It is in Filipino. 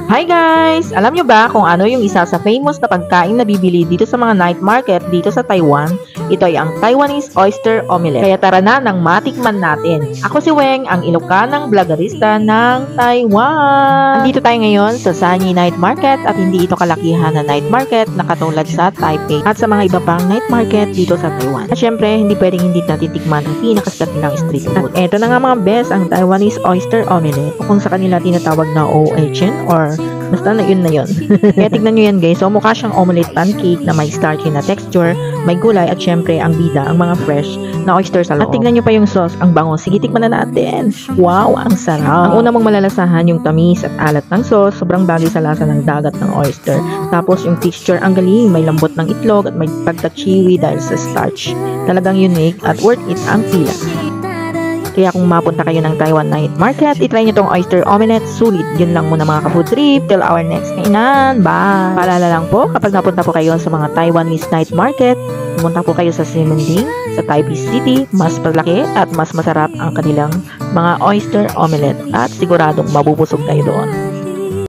Hi guys! Alam nyo ba kung ano yung isa sa famous na pagkain na bibili dito sa mga night market dito sa Taiwan? Ito ay ang Taiwanese Oyster Omelette. Kaya tara na nang matikman natin. Ako si Weng, ang Ilocanang vloggerista ng Taiwan. Nandito tayo ngayon sa Sanyi Night Market at hindi ito kalakihan na night market na katulad sa Taipei at sa mga iba pang night market dito sa Taiwan. At syempre, hindi pwedeng hindi natin tikman ang pinakasikat nilang street food. At eto na nga mga best, ang Taiwanese Oyster Omelette o kung sa kanila tinatawag na Oechin or basta na yun na yun. Kaya tignan nyo yan guys. So mukha siyang omelette pancake na may starchy na texture, may gulay at syempre ang bida, ang mga fresh na oyster sa loob. At tignan nyo pa yung sauce, ang bango. Sige, tikman na natin. Wow, ang sarap. Ang una mong malalasahan yung tamis at alat ng sauce. Sobrang bagay sa lasa ng dagat ng oyster. Tapos yung texture, ang galing. May lambot ng itlog at may pagka-chewy dahil sa starch. Talagang unique at worth it ang pila. Kaya kung mapunta kayo ng Taiwan Night Market, itry nyo tong Oyster Omelette. Sulit. Yun lang muna mga ka-food trip. Till our next kainan. Bye! Paalala lang po, kapag napunta po kayo sa mga Taiwanese Night Market, pumunta po kayo sa Ximending, sa Taipei City. Mas palaki at mas masarap ang kanilang mga Oyster Omelette. At siguradong mabubusog kayo doon.